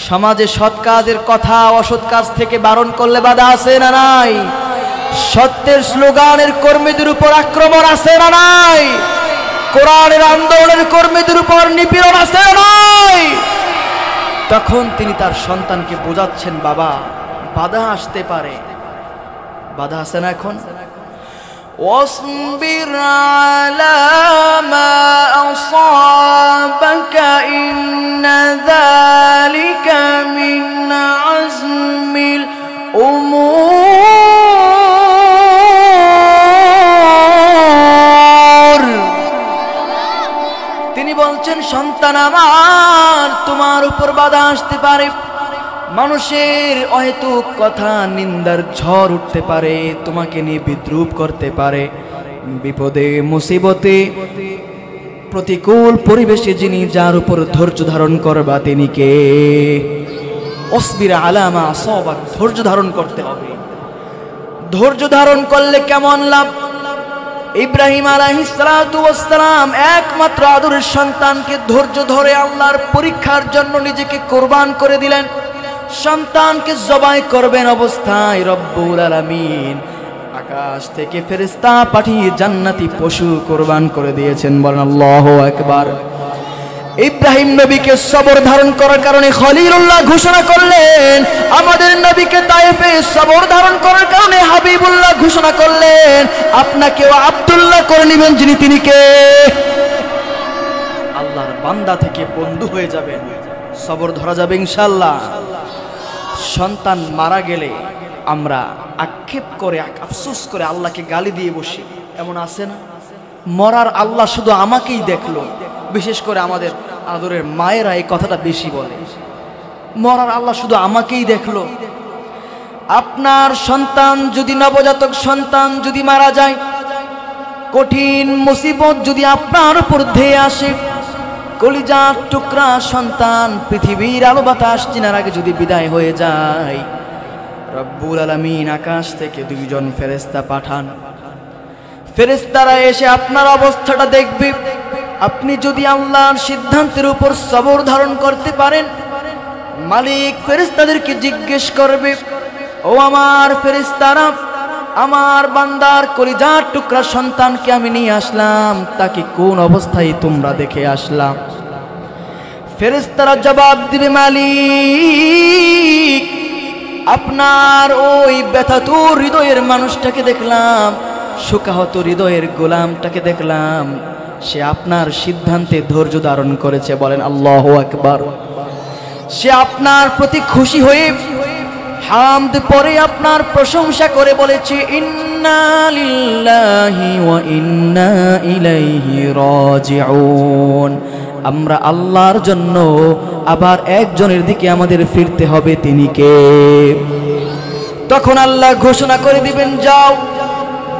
Speaker 1: সমাজে সৎ কাজের কথা অসৎ কাজ থেকে বারণ করলে বাধা আছে না নাই? সত্যের স্লোগানের কর্মীদের উপর আক্রমণ আছে না নাই? কোরআনের আন্দোলনের কর্মীদের উপর নিপীড়ন আছে না নাই? তখন তিনি তার সন্তানকে বোঝাচ্ছেন, বাবা বাধা আসতে পারে, বাধা আছে না? এখন واصبر على ما أصابك إن ذلك من عزم الأمور। তিনি বলছেন, সন্তান আমার, তোমার উপর বাধা আসতে পারে, মানুষের অহেতুক কথা, নিন্দার ঝড় উঠতে পারে, তোমাকে নিয়ে বিদ্রূপ করতে পারে, বিপদে মুসিবতে প্রতিকূল পরিবেশে যিনি যার উপর ধৈর্য ধারণ করবা তিনি কে? অসবির আলা মা আসাবাক, ধৈর্য ধারণ করতে হবে। ধৈর্য ধারণ করলে কেমন লাভ? ইব্রাহিম আলাইহিস সালাতু ওয়াস সালাম একমাত্র আদরের সন্তানকে ধৈর্য ধরে আল্লাহর পরীক্ষার জন্য নিজেকে কুরবান করে দিলেন। সন্তানকে জবাই করবেন অবস্থায় রব্বুল আলামিন আকাশ থেকে ফেরেশতা পাঠিয়ে জান্নাতি পশু কুরবান করে দিয়েছেন। বলেন আল্লাহু আকবার। ইব্রাহিম নবীকে সবর ধারণ করার কারণে খলিলুল্লাহ ঘোষণা করলেন, আমাদের নবীকে তায়েফে সবর ধারণ করার কারণে হাবিবুল্লাহ ঘোষণা করলেন, আপনাকেও আব্দুল্লাহ করে নেবেন, যিনি তিনি কে? আল্লাহর বান্দা থেকে বন্ধু হয়ে যাবেন, সবর ধরা যাবে ইনশাআল্লাহ। সন্তান মারা গেলে আমরা আক্ষেপ করে, আফসোস করে আল্লাহকে গালি দিয়ে বসি, এমন আছে না? মরার আল্লাহ শুধু আমাকেই দেখলো, বিশেষ করে আমাদের আদরের মায়েরা এই কথাটা বেশি বলে, মরার আল্লাহ শুধু আমাকেই দেখলো। আপনার সন্তান যদি, নবজাতক সন্তান যদি মারা যায়, কঠিন মুসিবত যদি আপনার উপর ধেয়ে আসে, কলিজার টুকরা সন্তান পৃথিবীর আলো বাতাস চিনার আগে যদি বিদায় হয়ে যায়, রব্বুল আলামিন আকাশ থেকে 2 জন ফেরেশতা পাঠান। ফেরেশতারা এসে আপনার অবস্থাটা দেখবে। আপনি যদি আল্লাহর সিদ্ধান্তের উপর সবর ধারণ করতে পারেন, মালিক ফেরেশতাদেরকে জিজ্ঞেস করবে, ও আমার ফেরেশতারা, আমার বান্দার কলিজার টুকরা সন্তানকে আমি নিয়ে আসলাম, তাকে কোন অবস্থায় তোমরা দেখে আসলাম? ফেরেশতারা জবাব দিবে, মালিক আপনার ওই ব্যথাতুর হৃদয়ের মানুষটাকে দেখলাম, শোকাহত হৃদয়ের গোলামটাকে দেখলাম, সে আপনার সিদ্ধান্তে ধৈর্য ধারণ করেছে। বলেন আল্লাহু আকবার। সে আপনার প্রতি খুশি হয়ে হামদ পরে আপনার প্রশংসা করে বলেছে ইন্না লিল্লাহি ওয়া ইন্না ইলাইহি রাজিউন। আমরা আল্লাহর জন্য, আবার একজনের দিকে আমাদের ফিরতে হবে, তিনি কে? তখন আল্লাহ ঘোষণা করে দিবেন, যাও,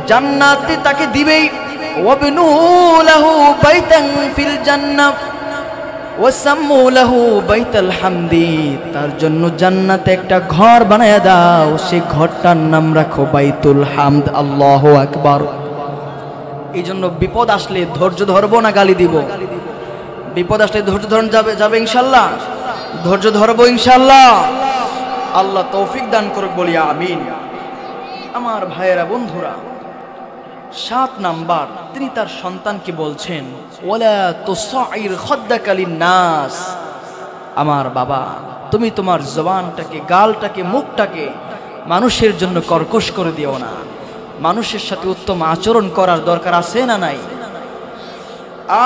Speaker 1: জান্নাতে তাকে দিবেই। ওয়াবনু লাহু বাইতান ফিল জান্নাহ ওয়াসাম্মু লাহু বাইতাল হামদি। তার জন্য জান্নাতে একটা ঘর বানায়া দাও, সেই ঘরটার নাম রাখো বাইতুল হামদ। আল্লাহু আকবার। এই জন্য বিপদ আসলে ধৈর্য ধরবো না গালি দিব? বিপদ আসলে ধৈর্য ধরন যাবে ইনশাল্লাহ। ধৈর্য ধরবো ইনশাল্লাহ। আল্লাহ তৌফিক দান করুক, বলি আমিন। আমার ভাইয়েরা, বন্ধুরা, 7 নাম্বার তিনি তার সন্তানকে বলছেন, ওয়ালা তুসাইর খাদ্দাকা লিন-নাস। আমার বাবা, তুমি তোমার জবানটাকে, গালটাকে, মুখটাকে মানুষের জন্য কর্কশ করে দিও না। মানুষের সাথে উত্তম আচরণ করার দরকার আছে না নাই?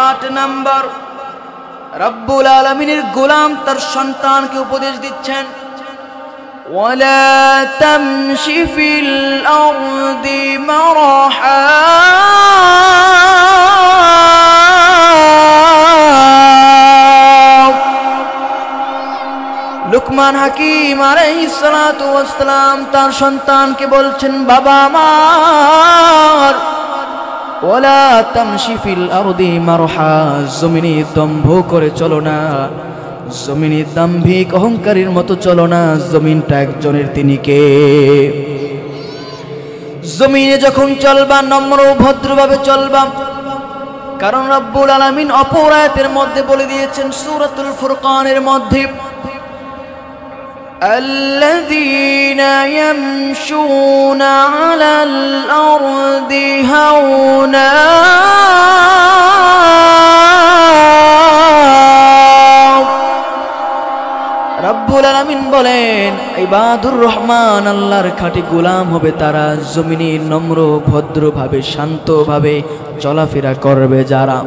Speaker 1: 8 নাম্বার রব্বুল আলামিনের গোলাম তার সন্তানকে উপদেশ দিচ্ছেন, ওয়ালা তামশি ফিল আরদি মারহা। লুকমান হাকিম আলাইহিস সালাতু ওয়াস সালাম তার সন্তানকে বলছেন, বাবা আমার, ওয়ালা তামশি ফিল আরদি মারহা, জমিনে দম্ভ করে চলো না, জমিনে দাম্ভিক অহংকারীর মতো চলো না। জমিনটা একজনের, তিনি কে? জমিনে যখন চলবা নম্র ভদ্রভাবে চলবা, কারণ রব্বুল আলামিন অপর আয়াতের মধ্যে বলে দিয়েছেন সূরাতুল ফুরকানের মধ্যে, আল্লাযীনা ইয়ামশুনা আলাল আরদি হাওনা। রব্বুল আলামিন বলেন, ইবাদুর রহমান, আল্লাহর খাঁটি গোলাম হবে তারা, জমিনে নম্র ভদ্রভাবে শান্তভাবে চলাফেরা করবে যারা।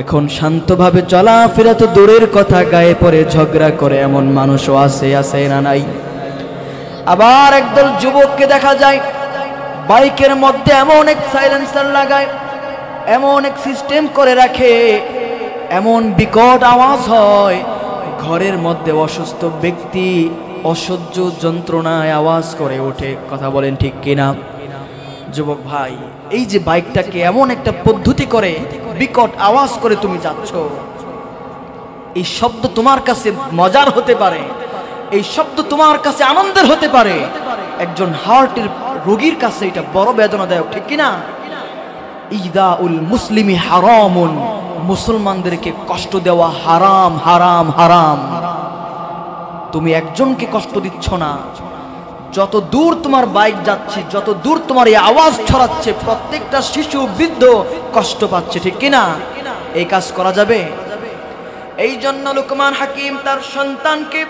Speaker 1: এখন শান্তভাবে চলাফেরা তো দূরের কথা, গায়ে পড়ে ঝগড়া করে এমন মানুষও আছে না নাই? আবার একদল যুবককে দেখা যায় বাইকের মধ্যে এমন এক সাইলেন্সার লাগায়, এমন এক সিস্টেম করে রাখে, এমন বিকট আওয়াজ হয়, ঘরের মধ্যে অসুস্থ ব্যক্তি অসহ্য যন্ত্রণায় আওয়াজ করে ওঠে। কথা বলেন ঠিক কিনা? যুবক ভাই, এই যে বাইকটাকে এমন একটা পদ্ধতি করে বিকট আওয়াজ করে তুমি যাচ্ছ, এই শব্দ তোমার কাছে মজার হতে পারে, এই শব্দ তোমার কাছে আনন্দের হতে পারে, একজন হার্টের রোগীর কাছে এটা বড় বেদনাদায়ক, ঠিক কিনা? ইদাউল মুসলিমি হারামুন, মুসলমানদেরকে কষ্ট দেওয়া হারাম, হারাম, হারাম। তুমি একজনকে কষ্ট দিচ্ছ না, যত দূর তোমার বাইক যাচ্ছে, যত দূর তোমার এই আওয়াজ ছড়াচ্ছে, প্রত্যেকটা শিশু বৃদ্ধ কষ্ট পাচ্ছে, ঠিক কিনা? এই কাজ করা যাবে? এই জন্য লুকমান হাকিম তার সন্তানকে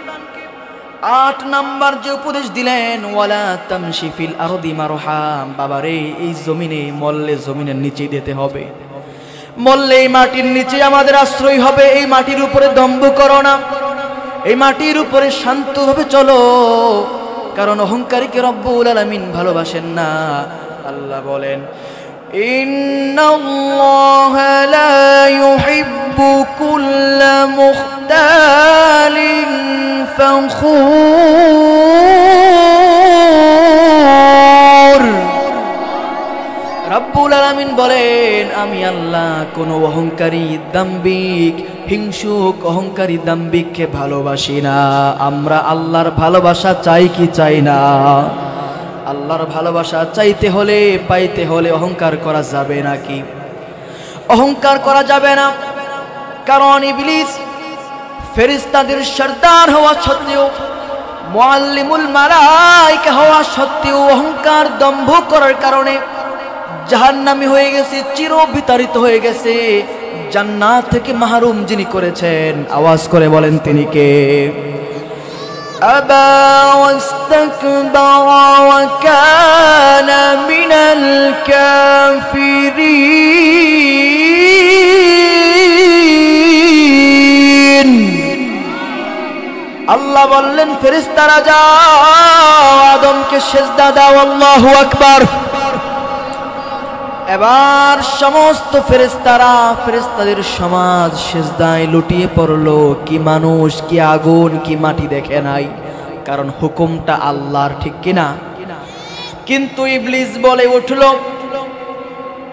Speaker 1: 8 নাম্বার যে উপদেশ দিলেন, ওয়ালা তামশি ফিল আরদি মারহা। বাবারে, এই জমিনে মরলে জমিনের নিচে দিতে হবে, মরলে এই মাটির নিচে আমাদের আশ্রয় হবে। এই মাটির উপরে দম্ভ করো না, এই মাটির উপরে শান্তভাবে চলো, কারণ অহংকারীকে রব্বুল আলামিন ভালোবাসেন না। আল্লাহ বলেন, ইন্নাল্লাহা লা ইউহিব্বু কুল্লা মুখতালিন ফখুর। রব্বুল আলামিন বলেন, আমি আল্লাহ কোনো অহংকারী, দাম্ভিক, হিংসুক, অহংকারী, দাম্ভিককে ভালোবাসি না। আমরা আল্লাহর ভালোবাসা চাই কি চাই না? আল্লাহর ভালোবাসা চাইতে হলে, পাইতে হলে অহংকার করা যাবে নাকি? অহংকার করা যাবে না, কারণ ইবলিস ফেরেশতাদের সরদার হওয়া সত্ত্বেও, মুআল্লিমুল মালায়েকা হওয়া সত্ত্বেও অহংকার, দম্ভ করার কারণে জাহান্নামী হয়ে গেছে, চির বিতাড়িত হয়ে গেছে। জান্নাত থেকে মাহরুম যিনি করেছেন, আওয়াজ করে বলেন তিনি কে? আবা ওয়াস্তাকবারা ওয়া কানা মিনাল কাফিরিন। আল্লাহ আল্লাহ বললেন ফেরেশতারা যাও আদমকে সিজদা দাও, আল্লাহু আকবার। এবার সমস্ত ফেরেশতাদের সমাজ সিজদায় লুটিয়ে পড়লো। কি মানুষ, কি আগুন, কি মাটি দেখে নাই, কারণ হুকুমটা আল্লাহর, ঠিক কিনা? কিন্তু ইবলিস বলে উঠলো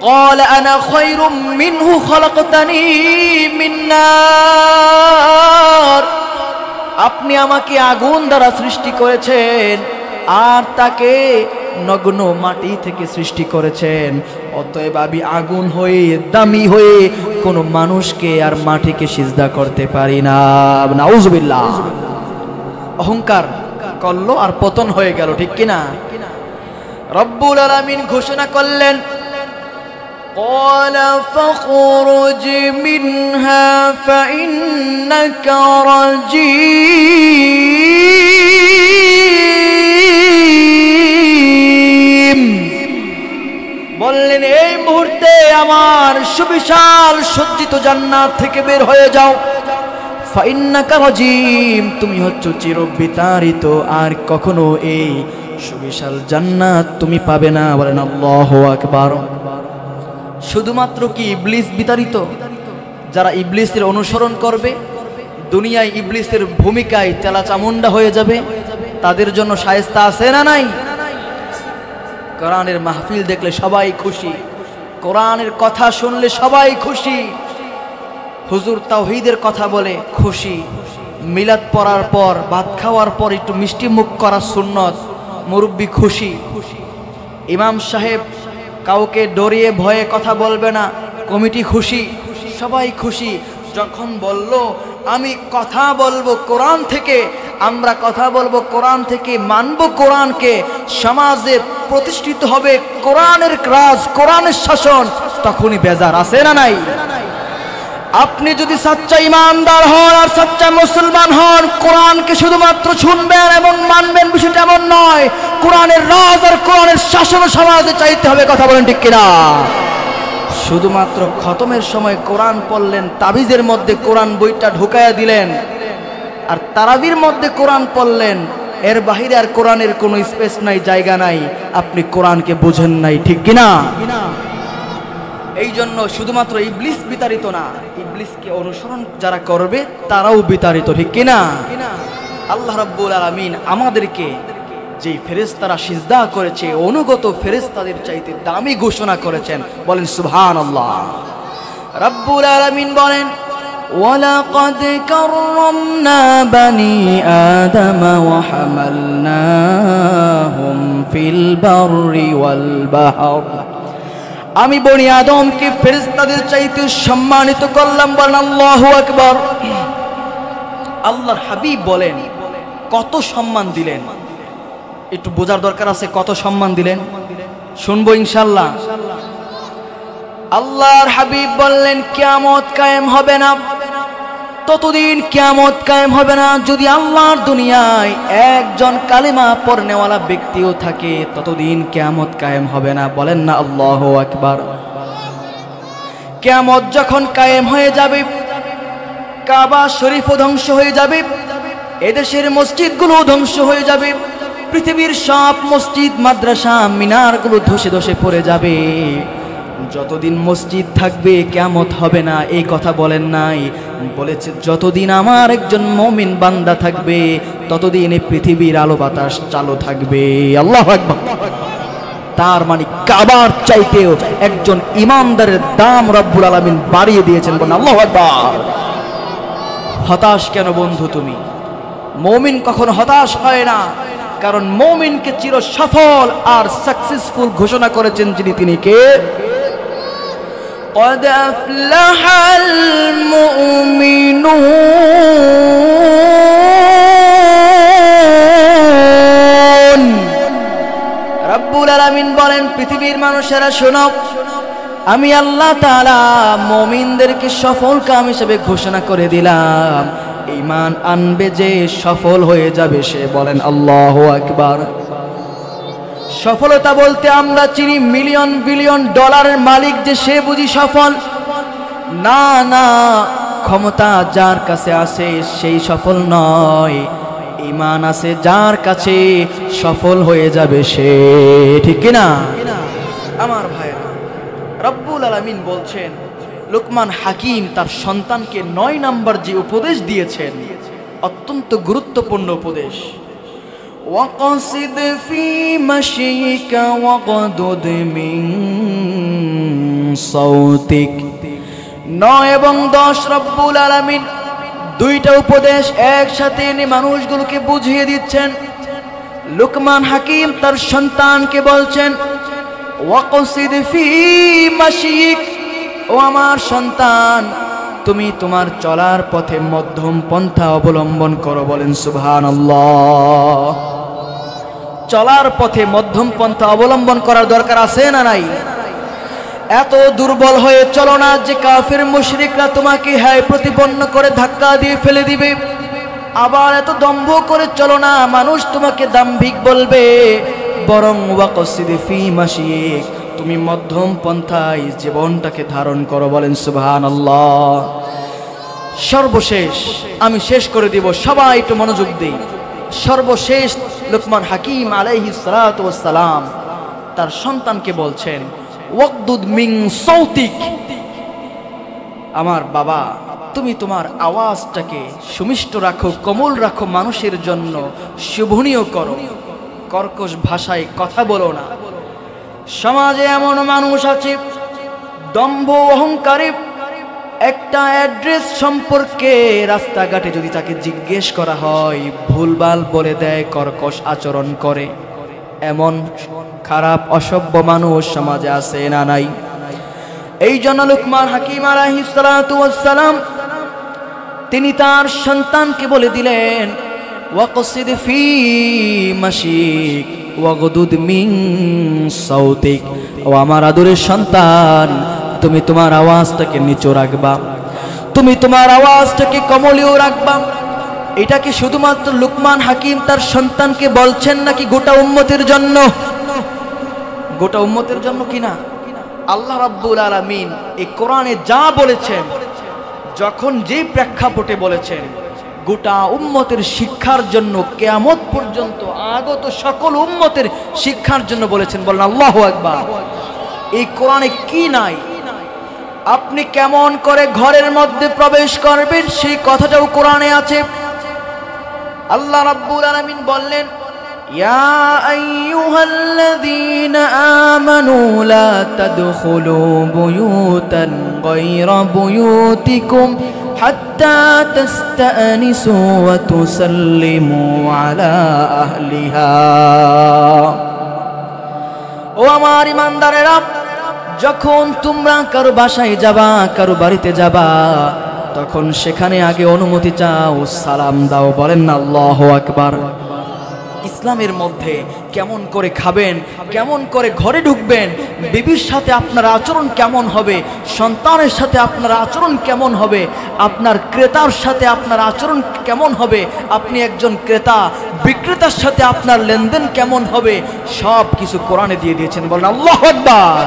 Speaker 1: قال انا خير منه خلقتني من نار, আপনি আমাকে আগুন দ্বারা সৃষ্টি করেছেন আর তাকে নগ্ন মাটি থেকে সৃষ্টি করেছেন, অতএব আমি আগুন হয়ে দামি হয়ে কোন মানুষকে আর মাটিকে সিজদা করতে পারি না। নাউজুবিল্লাহ। অহংকার করলো আর পতন হয়ে গেল, ঠিক কিনা? রব্বুল আলামিন ঘোষণা করলেন قال فاخرج منها فإنك رجيم, বললেন এই মুহূর্তে আমার সুবিশাল সজ্জিত জান্নাত থেকে বের হয়ে যাও। ফাইন্নাকা রাজিম, তুমি হচ্ছ চিরবিতাড়িত, আর কখনো এই সুবিশাল জান্নাত তুমি পাবে না। বলেন আল্লাহু আকবার। শুধুমাত্র কি ইবলিস বিতাড়িত? যারা ইবলিসের অনুসরণ করবে, দুনিয়ায় ইবলিসের ভূমিকায় চালাচামুন্ডা হয়ে যাবে, তাদের জন্য শায়েস্তা আছে না নাই? কোরআনের মাহফিল দেখলে সবাই খুশি, কোরআনের কথা শুনলে সবাই খুশি, হুজুর তাওহীদের কথা বলে খুশি, মিলাদ পড়ার পর ভাত খাওয়ার পর একটু মিষ্টি মুখ করা সুন্নত, মুরব্বি খুশি, ইমাম সাহেব কাউকে ডরিয়ে ভয়ে কথা বলবে না, কমিটি খুশি, সবাই খুশি। যখন বলল আমি কথা বলবো কোরআন থেকে, আমরা কথা বলবো কোরআন থেকে, মানবো কোরআনকে, সমাজে প্রতিষ্ঠিত হবে কোরআনের রাজ, কোরআনের শাসন, তখনই বেজার আছে না নাই? আপনি যদি সচ্চা ইমানদার হন আর সচ্চা মুসলমান হন, কোরআনকে শুধুমাত্র শুনবেন এবং মানবেন বিষয়টা এমন নয়, কোরআনের রাজ আর কোরআনের শাসন সমাজে চাইতে হবে। কথা বলেন ঠিক কিনা? শুধুমাত্র খতমের সময় কোরআন পড়লেন, তাবিজের মধ্যে কোরআন বইটা ঢুকায়া দিলেন, আর তারাবির মধ্যে কোরআন পড়লেন, এর বাহিরে আর কোরআনের কোনো স্পেস নাই, জায়গা নাই, আপনি কোরআনকে বুঝেন নাই, ঠিক কিনা? এই জন্য শুধুমাত্র ইবলিস বিতাড়িত না, ইবলিসকে অনুসরণ যারা করবে তারাও বিতাড়িত, ঠিক কিনা? আল্লাহ রাব্বুল আলামিন আমাদেরকে যে ফেরেশতারা সিজদা করেছে, অনুগত ফেরেশতাদের চাইতে দামি ঘোষণা করেছেন। বলেন সুবহানাল্লাহ। রাব্বুল আলামিন বলেন ওয়ালাকাদ কাররামনা বানি আদম ওয়া হামালনাহুম ফিল বাররি ওয়াল বাহর, আমি বনি আদমকে ফেরেশতাদের চাইতে সম্মানিত করলাম। বলেন আল্লাহু আকবার। আল্লাহর হাবিব বলেন কত সম্মান দিলেন, একটু বোঝার দরকার আছে কত সম্মান দিলেন, শুনবো ইনশাআল্লাহ। আল্লাহর হাবিব বললেন কিয়ামত কায়েম হবে না, ততদিন কিয়ামত কায়েম হবে না যদি আল্লাহর দুনিয়ায় একজন কালিমা পড়নেওয়ালা ব্যক্তিও থাকে, ততদিন কিয়ামত কায়েম হবে না। বলেন না আল্লাহু আকবার। কিয়ামত যখন কায়েম হয়ে যাবে, কাবা শরীফও ধ্বংস হয়ে যাবে, এদেশের মসজিদগুলো ধ্বংস হয়ে যাবে, পৃথিবীর সব মসজিদ মাদ্রাসা মিনারগুলো ধসে ধসে পড়ে যাবে। যতদিন মসজিদ থাকবে কিয়ামত হবে না, এই কথা বলেন নাই, বলেছে যতদিন আমার একজন মুমিন বান্দা থাকবে ততদিন এই পৃথিবীর আলো বাতাস চালু থাকবে। আল্লাহু আকবার। তার মানে কাবার চাইতেও একজন ইমানদারের দাম রব্বুল আলামিন বাড়িয়ে দিয়েছেন। বলেন আল্লাহু আকবার। হতাশ কেন বন্ধু তুমি? মুমিন কখনো হতাশ হয় না, কারণ মুমিনকে চির সফল আর সাকসেসফুল ঘোষণা করেছেন যিনি, তিনি কে? قد أفلح المؤمنون। রব্বুল আলামিন বলেন পৃথিবীর মানুষেরা শোনো, আমি আল্লাহ তাআলা মুমিনদেরকে সফলকাম হিসেবে ঘোষণা করে দিলাম। ঈমান আনবে যে সফল হয়ে যাবে সে। বলেন আল্লাহু আকবার। সফলতা বলতে আমরা চিনি মিলিয়ন বিলিয়ন ডলারের মালিক যে সে বুঝি সফল? না না, ক্ষমতা যার কাছে আছে সেই সফল নয়, ঈমান আছে যার কাছে সফল হয়ে যাবে সে, ঠিক কি না? আমার ভাইরা, রব্বুল আলামিন বলছেন লুকমান হাকিম তার সন্তানকে 9 নাম্বার যে উপদেশ দিয়েছেন, অত্যন্ত গুরুত্বপূর্ণ উপদেশ। ওয়াকসিদ ফি মাশিকা ওয়াগদুদ মিন সাউতিক। 9 এবং 10 রব্বুল আলামিন দুইটা উপদেশ একসাথে এনে মানুষগুলোকে বুঝিয়ে দিচ্ছেন। লুকমান হাকিম তার সন্তানকে বলছেন ওয়াকসিদ ফি মাশিক, ও আমার সন্তান, তুমি তোমার চলার পথে মধ্যম পন্থা অবলম্বন করো। বলেন সুবহানাল্লাহ। চলার পথে মধ্যম পন্থা অবলম্বন করার দরকার আছে না নাই? এত দুর্বল হয়ে চলো না যে কাফির মুশরিকরা তোমাকে হ্যায় প্রতিপন্ন করে ধাক্কা দিয়ে ফেলে দিবে। আবার এত দম্ভ করে চলো না, মানুষ তোমাকে দাম্ভিক বলবে। বরং ওয়াকসিদ ফি মাশিক, তুমি মধ্যম পন্থায় জীবনটাকে ধারণ করো। বলেন সুবহানাল্লাহ। সর্বশেষ আমি শেষ করে দিব, সবাই একটু মনোযোগ দিই। সর্বশেষ লুকমান হাকিম আলাইহিস সালাতু ওয়াস সালাম তার সন্তানকে বলছেন ওয়াগদুদ মিন সাউতিক, আমার বাবা, তুমি তোমার আওয়াজটাকে সুমিষ্ট রাখো, কোমল রাখো, মানুষের জন্য শুভনীয় করো, কর্কশ ভাষায় কথা বলো না। সমাজে এমন মানুষ আছে দম্ভ অহংকারী, একটা অ্যাড্রেস সম্পর্কে রাস্তাঘাটে যদি তাকে জিজ্ঞেস করা হয় ভুলভাল বলে দেয়, কর্কশ আচরণ করে। এমন খারাপ অসভ্য মানুষ সমাজে আছে না নাই? এই জন্য লুকমান হাকিম আলাইহিস সালাতু ওয়াস সালাম তিনি তার সন্তানকে বলে দিলেন ওয়াকসিদ ফি মাশিক ওয়াগদুদ মিন সাউতিক, ও আমার আদরের সন্তান, তুমি তোমার আওয়াজটাকে নিচু রাখবা, তুমি তোমার আওয়াজটাকে কমলীয় রাখবা। এটা কি শুধুমাত্র লুকমান হাকিম তার সন্তানকে বলছেন নাকি গোটা উম্মতের জন্য? গোটা উম্মতের জন্য কিনা? আল্লাহ রাব্বুল আলামিন এই কোরআনে যা বলেছেন, যখন যে প্রেক্ষাপটে বলেছেন, গোটা উম্মতের শিক্ষার জন্য, কিয়ামত পর্যন্ত আগত সকল উম্মতের শিক্ষার জন্য বলেছেন। বলেন আল্লাহু আকবার। এই কোরআনে কি নাই? আপনি কেমন করে ঘরের মধ্যে প্রবেশ করবেন সেই কথাটাও কোরআনে আছে। আল্লাহ রাব্বুল আলামিন বললেন ইয়া আইয়ুহাল্লাযীনা আমানু লা তাদখুলু বুয়ুতান গায়রা বুয়ুতিকুম হাত্তা তাস্তানিসু ওয়া তুসাল্লিমু আলা আহলিহা। ও আমার ঈমানদারেরা, যখন তোমরা কারো বাসায় যাবা, কারো বাড়িতে যাবা, তখন সেখানে আগে অনুমতি চাও, সালাম দাও। বলেন না আল্লাহু আকবার। ইসলামের মধ্যে কেমন করে খাবেন, কেমন করে ঘরে ঢুকবেন, বিবির সাথে আপনার আচরণ কেমন হবে, সন্তানের সাথে আপনার আচরণ কেমন হবে, আপনার ক্রেতার সাথে আপনার আচরণ কেমন হবে, আপনি একজন ক্রেতা, বিক্রেতার সাথে আপনার লেনদেন কেমন হবে, সব কিছু কোরআনে দিয়ে দিয়েছেন। বলেন আল্লাহু আকবার।